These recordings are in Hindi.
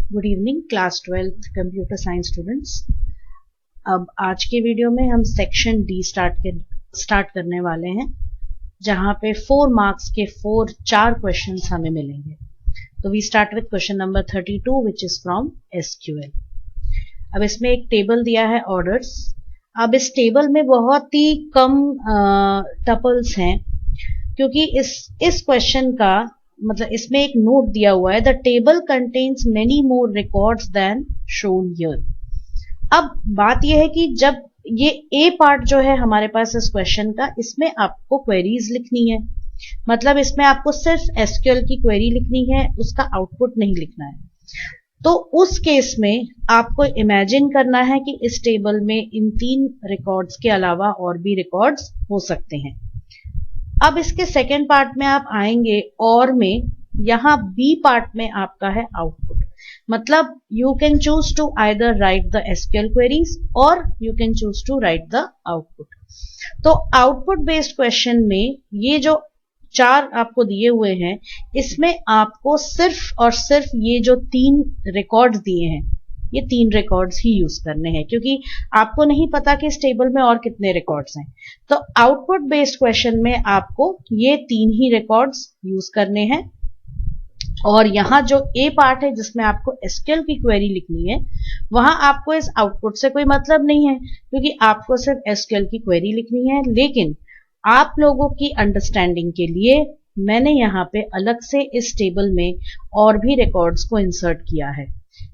Good evening class 12th computer science students. अब आज के वीडियो में हम सेक्शन डी स्टार्ट करने वाले हैं, जहां पे 4 मार्क्स के 4 क्वेश्चंस हमें मिलेंगे। तो we start with question number 32 which is from SQL. अब इसमें एक टेबल दिया है ऑर्डर्स। अब इस टेबल में बहुत ही कम टपल्स हैं, क्योंकि इस क्वेश्चन का मतलब इसमें एक नोट दिया हुआ है, the table contains many more records than shown here. अब बात यह है कि जब ये ए पार्ट जो है हमारे पास इस क्वेश्चन का, इसमें आपको क्वेरीज लिखनी है, मतलब इसमें आपको सिर्फ एसक्यूएल की क्वेरी लिखनी है, उसका आउटपुट नहीं लिखना है। तो उस केस में आपको इमेजिन करना है कि इस टेबल में इन 3 रिकॉर्ड्स के अलावा और भी रिकॉर्ड्स हो सकते हैं। अब इसके सेकेंड पार्ट में आप आएंगे और में यहां बी पार्ट में आपका है आउटपुट, मतलब you can choose to either write the SQL queries और you can choose to write the output. तो आउटपुट बेस्ड क्वेश्चन में ये जो 4 आपको दिए हुए हैं, इसमें आपको सिर्फ और सिर्फ ये जो 3 रिकॉर्ड्स दिए हैं, ये 3 रिकॉर्ड्स ही यूज करने हैं, क्योंकि आपको नहीं पता कि इस टेबल में और कितने रिकॉर्ड्स हैं। तो आउटपुट बेस्ड क्वेश्चन में आपको ये 3 ही रिकॉर्ड्स यूज करने हैं। और यहां जो ए पार्ट है जिसमें आपको एसक्यूएल की क्वेरी लिखनी है, वहां आपको इस आउटपुट से कोई मतलब नहीं है, क्योंकि आपको सिर्फ एसक्यूएल की क्वेरी लिखनी है। लेकिन आप लोगों की अंडरस्टैंडिंग के लिए मैंने यहाँ पे अलग से इस टेबल में और भी रिकॉर्ड्स को इंसर्ट किया है,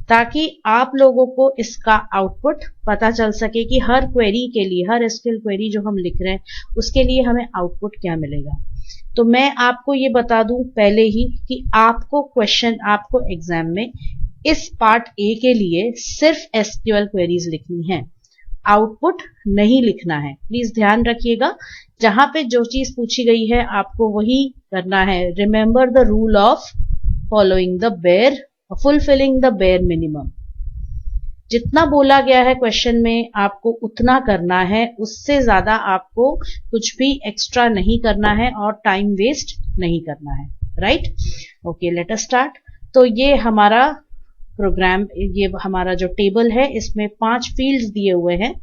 ताकि आप लोगों को इसका आउटपुट पता चल सके कि हर क्वेरी के लिए, हर एसक्यूएल क्वेरी जो हम लिख रहे हैं उसके लिए हमें आउटपुट क्या मिलेगा। तो मैं आपको ये बता दूं पहले ही कि आपको एग्जाम में इस पार्ट ए के लिए सिर्फ एसक्यूएल क्वेरीज लिखनी है, आउटपुट नहीं लिखना है। प्लीज ध्यान रखिएगा, जहां पे जो चीज पूछी गई है आपको वही करना है। Remember the rule of fulfilling the bare minimum. जितना बोला गया है क्वेश्चन में आपको उतना करना है, उससे ज्यादा आपको कुछ भी एक्स्ट्रा नहीं करना है और टाइम वेस्ट नहीं करना है। Right, okay, let us start. तो ये हमारा प्रोग्राम, ये हमारा जो टेबल है, इसमें 5 फील्ड्स दिए हुए हैं,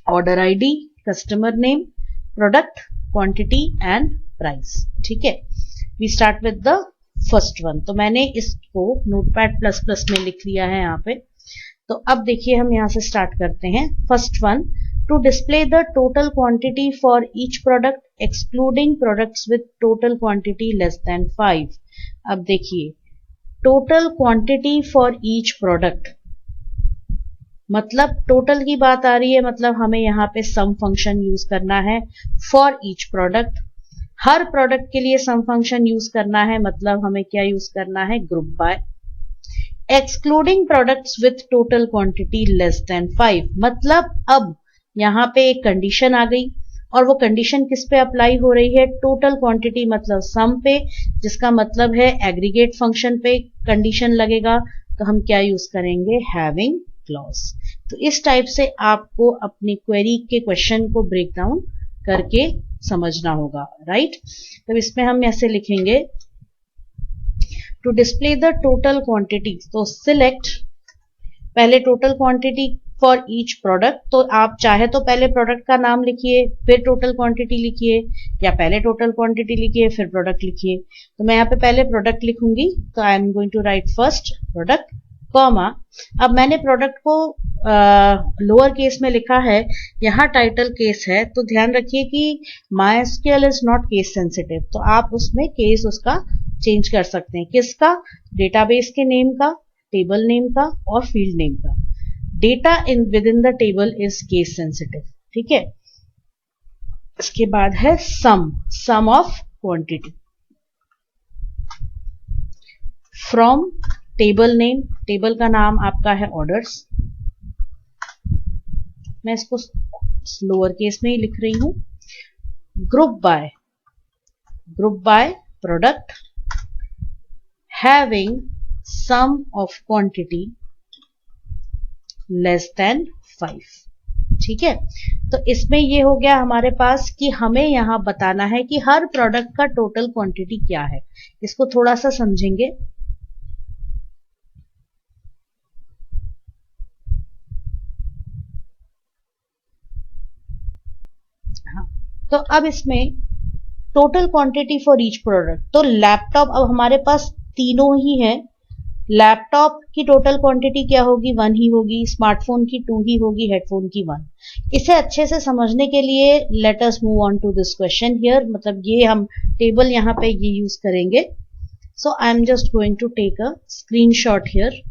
order ID, customer name, product, quantity and price. ठीक है, we start with the first one. तो मैंने इसको नोटपैड++ में लिख लिया है यहाँ पे। तो अब देखिए हम यहाँ से स्टार्ट करते हैं। First one, to display the total quantity for each product excluding products with total quantity less than 5। अब देखिए, total quantity for each product, मतलब टोटल की बात आ रही है, मतलब हमें यहाँ पे सम फंक्शन यूज करना है for each product. Her product के लिए सम फंक्शन यूज करना है, मतलब हमें क्या यूज करना है, group by. Excluding products with total quantity less than 5, मतलब अब यहाँ पे एक कंडीशन आ गई, और वो कंडीशन किस पे अप्लाई हो रही है, टोटल क्वांटिटी मतलब सम पे, जिसका मतलब है एग्रीगेट फंक्शन पे कंडीशन लगेगा। तो हम क्या यूज करेंगे, हैविंग क्लॉज। तो इस टाइप से आपको अपनी क्वेरी के क्वेश्चन को ब्रेक डाउन करके समझना होगा। राइट, तो इसमें हम ऐसे लिखेंगे, to display the total quantity, तो सिलेक्ट पहले total quantity for each product. तो आप चाहे तो पहले प्रोडक्ट का नाम लिखिए फिर टोटल क्वांटिटी लिखिए, या पहले टोटल क्वांटिटी लिखिए फिर प्रोडक्ट लिखिए। तो मैं यहाँ पे पहले प्रोडक्ट लिखूंगी, तो I am going to write first product, comma. अब मैंने प्रोडक्ट को लोअर केस में लिखा है, यहाँ टाइटल केस है, तो ध्यान रखिए कि MySQL is not case sensitive, तो आप उसमें केस उसका चेंज कर सकते हैं। किसका, डेटाबेस के नेम का, टेबल नेम का और फील्ड नेम का। Data within the table is case sensitive. ठीक है, इसके बाद है sum of quantity from table name, table का नाम आपका है ऑर्डर्स, मैं इसको लोअर केस में ही लिख रही हूं। Group by product having sum of quantity less than 5। ठीक है, तो इसमें ये हो गया हमारे पास कि हमें यहां बताना है कि हर प्रोडक्ट का टोटल क्वांटिटी क्या है। इसको थोड़ा सा समझेंगे। तो अब इसमें total quantity for each product, तो लैपटॉप अब हमारे पास तीनों ही है। लैपटॉप की टोटल क्वांटिटी क्या होगी, 1 ही होगी, स्मार्टफोन की 2 ही होगी, हेडफोन की 1। इसे अच्छे से समझने के लिए let us move on to this question here, मतलब ये हम टेबल यहाँ पे ये यूज करेंगे। So I am just going to take a screenshot here.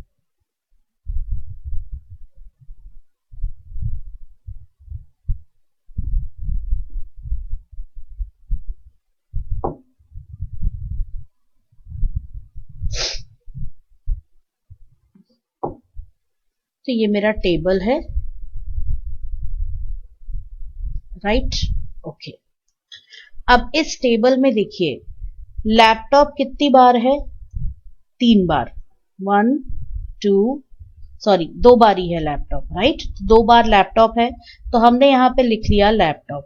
तो ये मेरा टेबल है, राइट, ओके। अब इस टेबल में देखिए लैपटॉप कितनी बार है, 3 बार, 1 2 सॉरी 2 बार ही है लैपटॉप, राइट, 2 बार लैपटॉप है, तो हमने यहां पे लिख लिया लैपटॉप।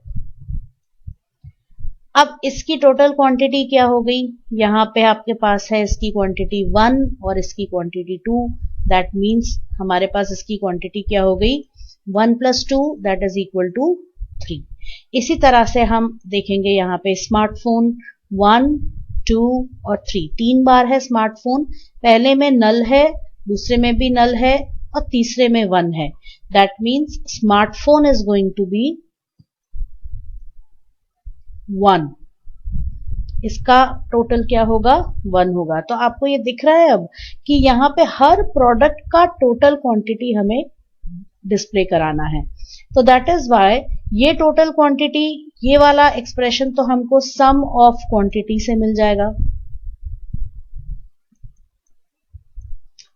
अब इसकी टोटल क्वांटिटी क्या हो गई, यहाँ पे आपके पास है इसकी क्वांटिटी 1 और इसकी क्वांटिटी 2, दैट मीन्स हमारे पास इसकी क्वांटिटी क्या हो गई, 1 + 2 दैट इज इक्वल टू 3। इसी तरह से हम देखेंगे यहाँ पे स्मार्टफोन 1 2 और 3, 3 बार है स्मार्टफोन, पहले में नल है, दूसरे में भी नल है और तीसरे में 1 है, that means smartphone is going to be 1। इसका टोटल क्या होगा, 1 होगा। तो आपको ये दिख रहा है अब कि यहाँ पे हर प्रोडक्ट का टोटल क्वांटिटी हमें डिस्प्ले कराना है। तो दैट इज व्हाई ये टोटल क्वांटिटी, ये वाला एक्सप्रेशन तो हमको सम ऑफ क्वांटिटी से मिल जाएगा,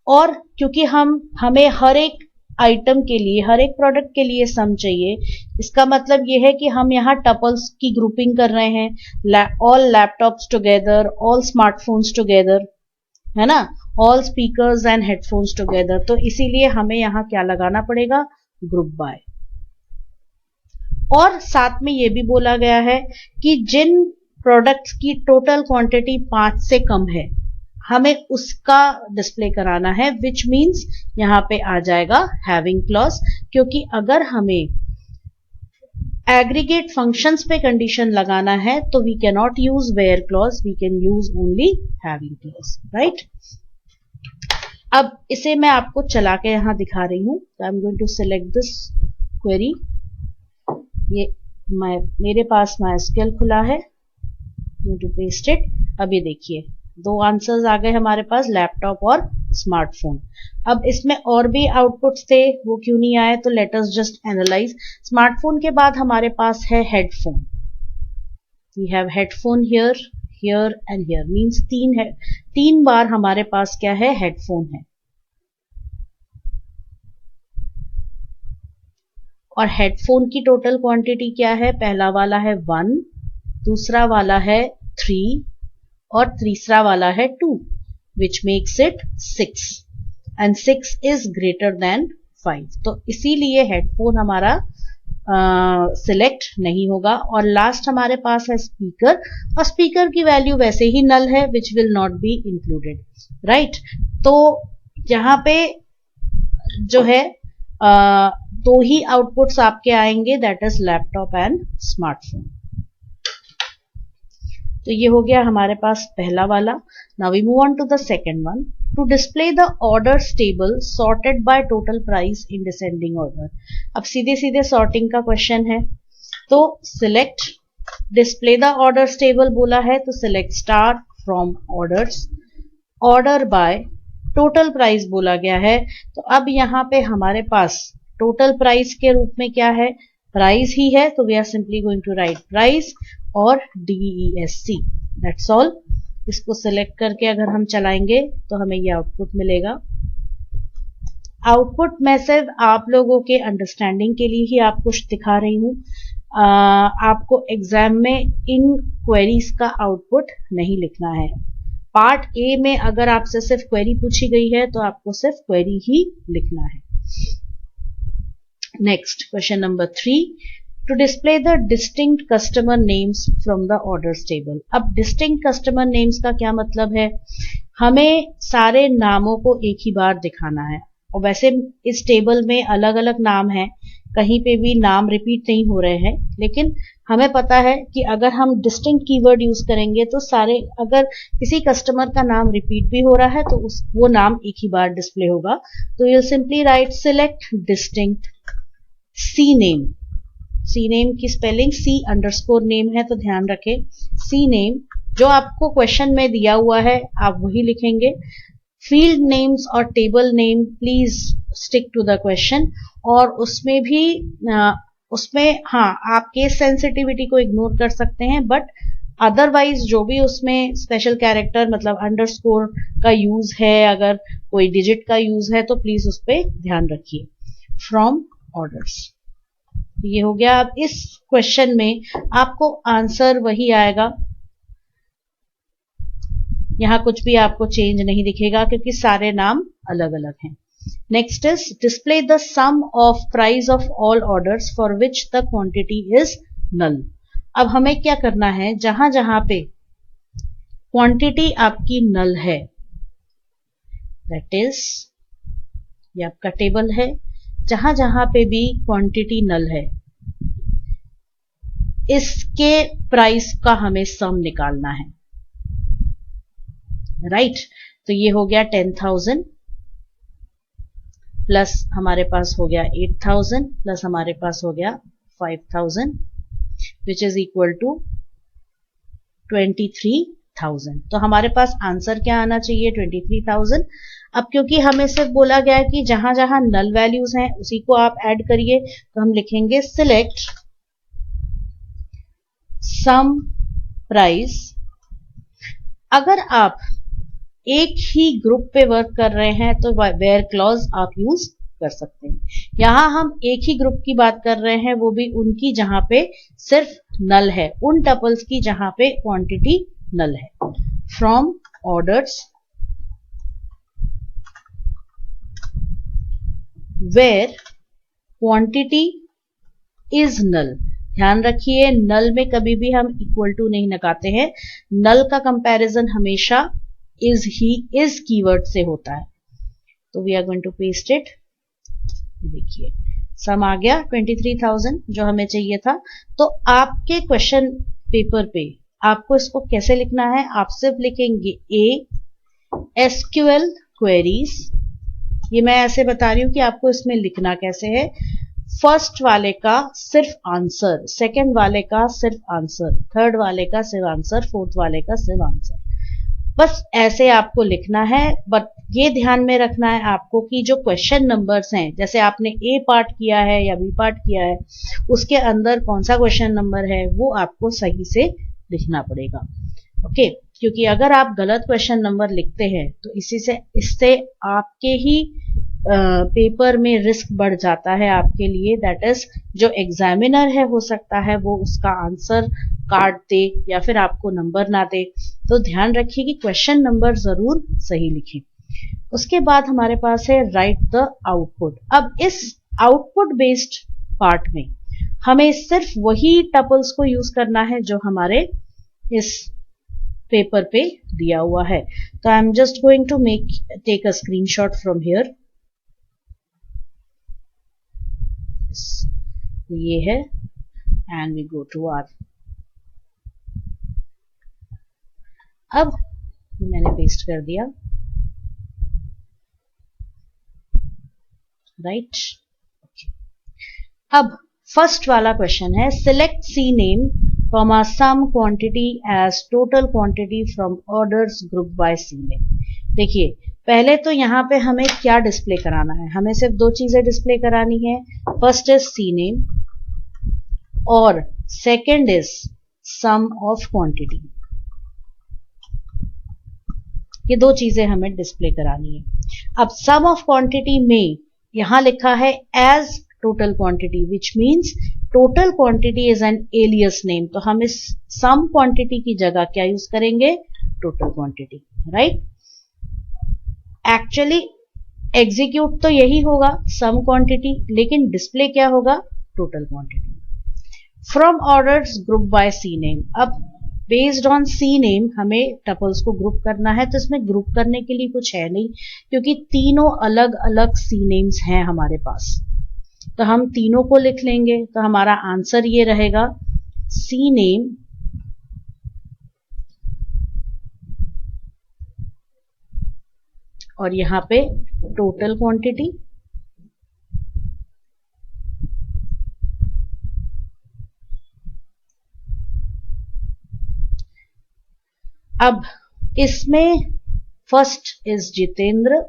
और क्योंकि हमें हर एक आइटम के लिए, हर एक प्रोडक्ट के लिए सम चाहिए, इसका मतलब यह है कि हम यहाँ टपल्स की ग्रुपिंग कर रहे हैं, all laptops together, all smartphones together, है ना, all speakers and headphones together. तो इसीलिए हमें यहाँ क्या लगाना पड़ेगा, ग्रुप बाय। और साथ में ये भी बोला गया है कि जिन प्रोडक्ट्स की टोटल क्वांटिटी 5 से कम है हमें उसका डिस्प्ले कराना है, विच मीन्स यहां पे आ जाएगा हैविंग क्लॉज, क्योंकि अगर हमें एग्रीगेट फंक्शंस पे कंडीशन लगाना है तो we can not use where clause, we can use only having clause, right. अब इसे मैं आपको चला के यहां दिखा रही हूं। I am going to select this query, ये मेरे पास MySQL खुला है, टू पेस्ट इट। अब ये देखिए 2 आंसर्स आ गए हमारे पास, लैपटॉप और स्मार्टफोन। अब इसमें और भी आउटपुट्स थे, वो क्यों नहीं आए, तो let us just analyse. Smartphone के बाद हमारे पास है headphone, we have headphone here, here and here, means 3 है, 3 बार हमारे पास क्या है, हेडफोन है। और हेडफोन की टोटल क्वांटिटी क्या है, पहला वाला है 1, दूसरा वाला है 3 और तीसरा वाला है 2, which makes it 6 and 6 is greater than 5। तो इसीलिए हेडफोन हमारा सिलेक्ट नहीं होगा। और लास्ट हमारे पास है स्पीकर, और स्पीकर की वैल्यू वैसे ही नल है, which will not be included, right। तो यहाँ पे जो है 2 ही आउटपुट्स आपके आएंगे, that is laptop and smartphone. तो ये हो गया हमारे पास पहला वाला। Now we move on to the second one, to display the orders table sorted by total price in descending order. अब सीधे सीधे सॉर्टिंग का क्वेश्चन है, तो select display the orders table बोला है, तो select star from orders, order by total price बोला गया है। तो अब यहाँ पे हमारे पास टोटल प्राइस के रूप में क्या है, प्राइस ही है, तो we are simply going to write price और DESC, दैट्स ऑल। इसको सिलेक्ट करके अगर हम चलाएंगे तो हमें ये आउटपुट मिलेगा। आउटपुट मैं सिर्फ आप लोगों के अंडरस्टैंडिंग के लिए ही आपको दिखा रही हूँ, आपको एग्जाम में इन क्वेरीज का आउटपुट नहीं लिखना है। पार्ट ए में अगर आपसे सिर्फ क्वेरी पूछी गई है तो आपको सिर्फ क्वेरी ही लिखना है। Next question number 3, to display the distinct customer names from the orders table. अब डिस्टिंक्ट कस्टमर नेम्स का क्या मतलब है, हमें सारे नामों को एक ही बार दिखाना है, और वैसे इस टेबल में अलग अलग नाम हैं, कहीं पे भी नाम रिपीट नहीं हो रहे हैं, लेकिन हमें पता है कि अगर हम डिस्टिंक्ट कीवर्ड यूज करेंगे तो सारे, अगर किसी कस्टमर का नाम रिपीट भी हो रहा है तो वो नाम एक ही बार डिस्प्ले होगा। तो you simply write select distinct C name. C name की स्पेलिंग C_नेम है, तो ध्यान रखें सी नेम। जो आपको क्वेश्चन में दिया हुआ है आप वही लिखेंगे। फील्ड नेम्स और table name please stick to the question. और उसमें भी उसमें हाँ, आप केस सेंसिटिविटी को इग्नोर कर सकते हैं, बट अदरवाइज जो भी उसमें स्पेशल कैरेक्टर मतलब अंडरस्कोर का यूज है, अगर कोई डिजिट का यूज है तो प्लीज उस पर ध्यान रखिए। फ्रॉम ऑर्डर्स, ये हो गया। अब इस क्वेश्चन में आपको आंसर वही आएगा, यहां कुछ भी आपको चेंज नहीं दिखेगा क्योंकि सारे नाम अलग अलग हैं। Next is display the sum of price of all orders for which the quantity is null. अब हमें क्या करना है, जहां जहां पे क्वांटिटी आपकी नल है, दैट इज ये आपका टेबल है, जहां जहां पे भी क्वांटिटी नल है इसके प्राइस का हमें सम निकालना है, राइट। तो ये हो गया 10,000 प्लस हमारे पास हो गया 8,000 प्लस हमारे पास हो गया 5,000 विच इज इक्वल टू 23,000। तो हमारे पास आंसर क्या आना चाहिए, 23,000। अब क्योंकि हमें सिर्फ बोला गया है कि जहां जहां नल वैल्यूज हैं उसी को आप ऐड करिए, तो हम लिखेंगे सिलेक्ट सम प्राइस। अगर आप एक ही ग्रुप पे वर्क कर रहे हैं तो वेयर क्लॉज आप यूज कर सकते हैं। यहां हम एक ही ग्रुप की बात कर रहे हैं, वो भी उनकी जहां पे सिर्फ नल है, उन टपल्स की जहां पे क्वांटिटी नल है। From orders where quantity is null. ध्यान रखिए नल में कभी भी हम इक्वल टू नहीं लगाते हैं, नल का कंपैरिजन हमेशा इज कीवर्ड से होता है। तो we are going to paste it. देखिए सम आ गया 23,000 जो हमें चाहिए था। तो आपके क्वेश्चन पेपर पे आपको इसको कैसे लिखना है, आप सिर्फ लिखेंगे SQL क्वेरीज। ये मैं ऐसे बता रही हूं कि आपको इसमें लिखना कैसे है। फर्स्ट वाले का सिर्फ आंसर, सेकंड वाले का सिर्फ आंसर, थर्ड वाले का सिर्फ आंसर, फोर्थ वाले का सिर्फ आंसर, बस ऐसे आपको लिखना है। बट ये ध्यान में रखना है आपको कि जो क्वेश्चन नंबर्स हैं, जैसे आपने ए पार्ट किया है या बी पार्ट किया है, उसके अंदर कौन सा क्वेश्चन नंबर है वो आपको सही से लिखना पड़ेगा। ओके, क्योंकि अगर आप गलत क्वेश्चन नंबर लिखते हैं तो इससे आपके ही पेपर में रिस्क बढ़ जाता है आपके लिए। दैट इज जो एग्जामिनर है हो सकता है वो उसका आंसर काट दे या फिर आपको नंबर ना दे। तो ध्यान रखिए कि क्वेश्चन नंबर जरूर सही लिखें। उसके बाद हमारे पास है राइट द आउटपुट। अब इस आउटपुट बेस्ड पार्ट में हमें सिर्फ वही टपल्स को यूज करना है जो हमारे इस पेपर पे दिया हुआ है। तो I am just going to take a screenshot from here. ये है and we go to R. अब मैंने पेस्ट कर दिया, राइट। अब फर्स्ट वाला क्वेश्चन है select C name comma sum quantity as total quantity from orders group by C name. देखिए पहले तो यहाँ पे हमें क्या डिस्प्ले कराना है, हमें सिर्फ दो चीजें डिस्प्ले करानी है। फर्स्ट इज सी नेम और second is sum of quantity. ये दो चीजें हमें डिस्प्ले करानी है। अब सम ऑफ क्वांटिटी में यहां लिखा है as total quantity which means total quantity is an alias name. तो हम इस सम क्वांटिटी की जगह क्या यूज करेंगे, total quantity, right. Actually execute तो यही होगा सम क्वांटिटी, लेकिन डिस्प्ले क्या होगा, total quantity. From orders group by C name. अब बेस्ड ऑन सी नेम हमें टपल्स को ग्रुप करना है, तो इसमें ग्रुप करने के लिए कुछ है नहीं क्योंकि तीनों अलग अलग सी नेम्स हैं हमारे पास। तो हम तीनों को लिख लेंगे, तो हमारा आंसर ये रहेगा सी नेम और यहाँ पे टोटल क्वांटिटी, अब इसमें first is Jitendra,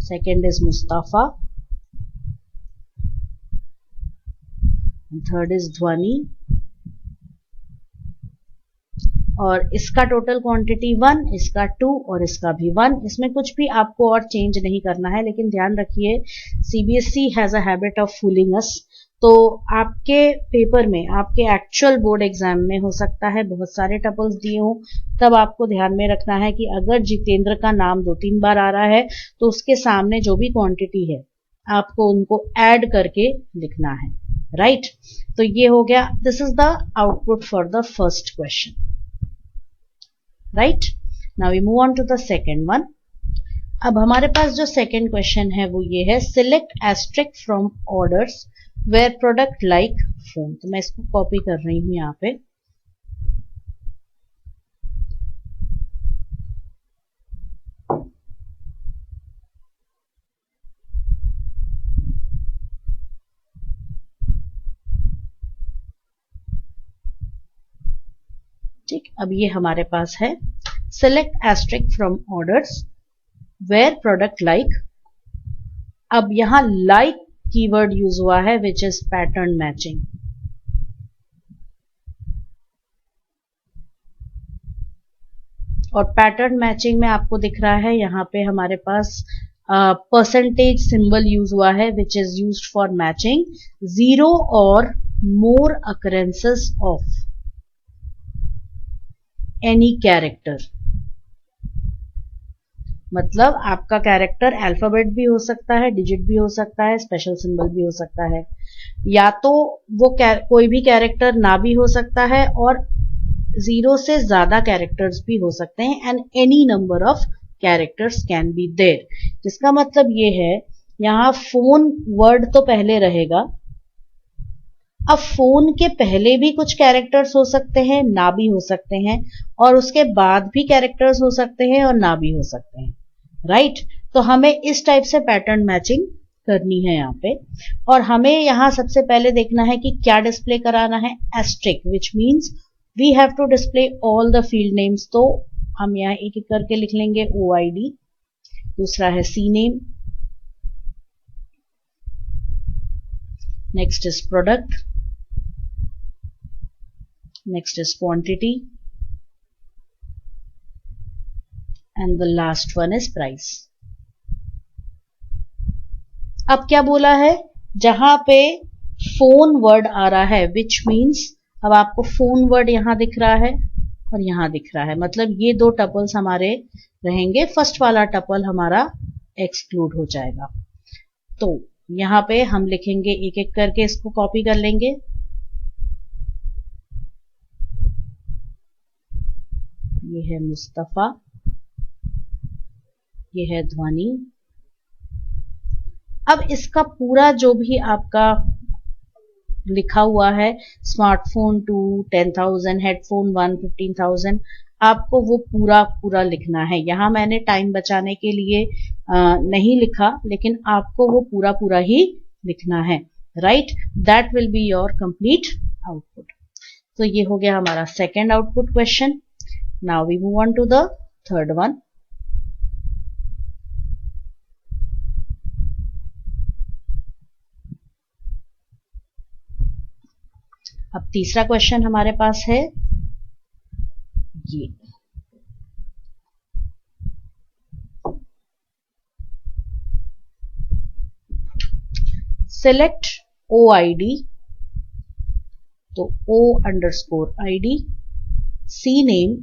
second is Mustafa, third is ध्वनि, और इसका टोटल क्वांटिटी 1, इसका 2 और इसका भी 1। इसमें कुछ भी आपको और चेंज नहीं करना है, लेकिन ध्यान रखिए CBSE has a habit of fooling us. तो आपके पेपर में, आपके एक्चुअल बोर्ड एग्जाम में हो सकता है बहुत सारे टपल्स दिए हों, तब आपको ध्यान में रखना है कि अगर जितेंद्र का नाम 2-3 बार आ रहा है तो उसके सामने जो भी क्वांटिटी है आपको उनको ऐड करके लिखना है, राइट। तो ये हो गया, this is the output for the first question, right. Now we move on to the second one. अब हमारे पास जो सेकेंड क्वेश्चन है वो ये है, select asterisk from orders where product like phone. तो मैं इसको कॉपी कर रही हूं यहाँ पे। ठीक, अब ये हमारे पास है select asterisk from orders where product like. अब यहां लाइक कीवर्ड यूज हुआ है विच इज पैटर्न मैचिंग। और पैटर्न मैचिंग में आपको दिख रहा है यहाँ पे हमारे पास परसेंटेज सिंबल यूज हुआ है which is used for matching 0 और मोर अकरेंसेस ऑफ एनी कैरेक्टर। मतलब आपका कैरेक्टर अल्फाबेट भी हो सकता है, डिजिट भी हो सकता है, स्पेशल सिंबल भी हो सकता है, या तो वो कोई भी कैरेक्टर ना भी हो सकता है और 0 से ज्यादा कैरेक्टर्स भी हो सकते हैं, and any number of characters can be there. जिसका मतलब ये है यहाँ फोन वर्ड तो पहले रहेगा। अब फोन के पहले भी कुछ कैरेक्टर्स हो सकते हैं, ना भी हो सकते हैं, और उसके बाद भी कैरेक्टर्स हो सकते हैं और ना भी हो सकते हैं, राइट। तो हमें इस टाइप से पैटर्न मैचिंग करनी है यहाँ पे। और हमें यहाँ सबसे पहले देखना है कि क्या डिस्प्ले कराना है, asterisk, which means we have to display all the field names. तो हम यहाँ एक एक करके लिख लेंगे OID, दूसरा है C name, next is product, next is quantity, and the last one is price. अब क्या बोला है, जहां पे फोन वर्ड आ रहा है which means, अब आपको फोन वर्ड यहां दिख रहा है और यहां दिख रहा है, मतलब ये दो टपल्स हमारे रहेंगे, फर्स्ट वाला टपल हमारा एक्सक्लूड हो जाएगा। तो यहां पे हम लिखेंगे एक एक करके, इसको कॉपी कर लेंगे। ये है मुस्तफा, ये है ध्वनि। अब इसका पूरा जो भी आपका लिखा हुआ है, स्मार्टफोन 2 10,000, हेडफोन 1 15,000, आपको वो पूरा पूरा लिखना है। यहाँ मैंने टाइम बचाने के लिए नहीं लिखा, लेकिन आपको वो पूरा पूरा ही लिखना है, right. That will be your complete output. तो ये हो गया हमारा second output question. Now we move on to the third one. अब तीसरा क्वेश्चन हमारे पास है ये, select OID, तो O_ID, C name,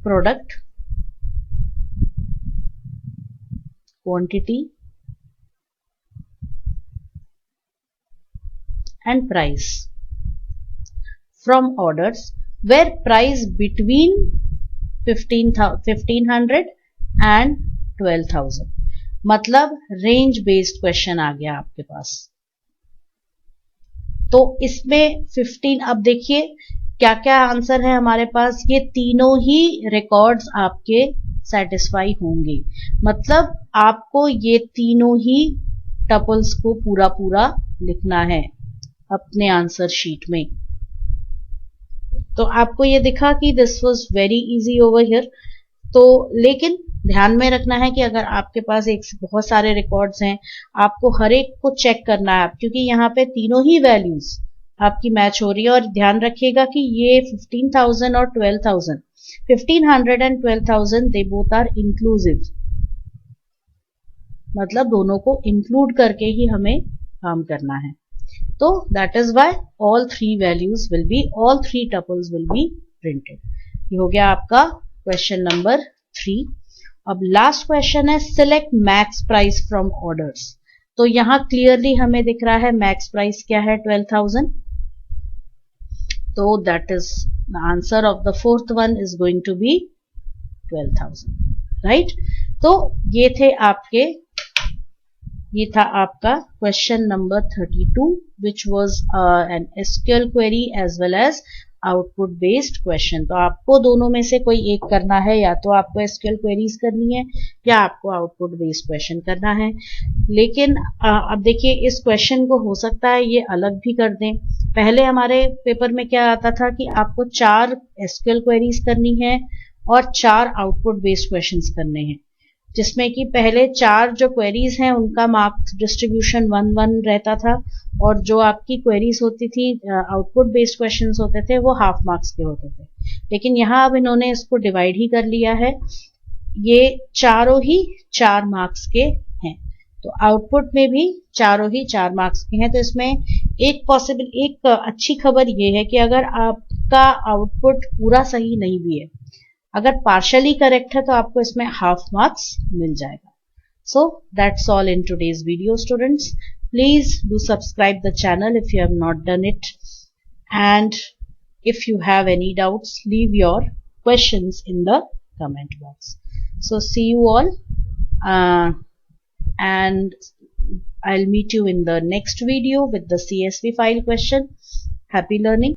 product, quantity and price from orders where price between 1500 and 12,000। मतलब रेंज बेस्ड क्वेश्चन आ गया आपके पास। तो इसमें 15, अब देखिए क्या क्या आंसर है हमारे पास। ये तीनों ही रिकॉर्ड्स आपके सेटिस्फाई होंगे, मतलब आपको ये तीनों ही टपल्स को पूरा पूरा लिखना है अपने आंसर शीट में। तो आपको ये दिखा कि this was very easy over here. तो लेकिन ध्यान में रखना है कि अगर आपके पास एक से बहुत सारे रिकॉर्ड्स हैं, आपको हर एक को चेक करना है, क्योंकि यहाँ पे तीनों ही वैल्यूज आपकी मैच हो रही है। और ध्यान रखिएगा कि ये 15,000 और 12,000, 1500 and 12,000 they both are inclusive, मतलब दोनों को इंक्लूड करके ही हमें काम करना है। तो that is why all three values will be, all three tuples will be printed. ये हो गया आपका क्वेश्चन नंबर 3। अब लास्ट क्वेश्चन है select max price from orders. तो यहां क्लियरली हमें दिख रहा है मैक्स प्राइस क्या है, 12,000। तो that is the answer of the fourth one is going to be 12,000, right. तो ये था आपका question number 32 which was an SQL query as well as output based question. तो आपको दोनों में से कोई एक करना है, या तो आपको एसक्यूएल क्वेरीज करनी है या आपको आउटपुट बेस्ड क्वेश्चन करना है। लेकिन अब देखिए इस क्वेश्चन को हो सकता है ये अलग भी कर दें। पहले हमारे पेपर में क्या आता था कि आपको 4 एसक्यूएल क्वेरीज करनी है और 4 आउटपुट बेस्ड क्वेश्चंस करने हैं, जिसमें कि पहले 4 जो क्वेरीज हैं उनका मार्क्स डिस्ट्रीब्यूशन 1-1 रहता था, और जो आपकी क्वेरीज होती थी आउटपुट बेस्ड क्वेश्चंस होते थे वो हाफ मार्क्स के होते थे। लेकिन यहाँ अब इन्होंने इसको डिवाइड ही कर लिया है, ये चारों ही 4 मार्क्स के हैं। तो आउटपुट में भी चारों ही 4 मार्क्स के हैं। तो इसमें एक अच्छी खबर ये है कि अगर आपका आउटपुट पूरा सही नहीं भी है, अगर पार्शली करेक्ट है, तो आपको इसमें हाफ मार्क्स मिल जाएगा। So that's all in today's video students. Please do subscribe the channel if you have not done it, and if you have any doubts, leave your questions in the comment box. So see you all, and I'll meet you in the next video with the CSV file question. Happy learning.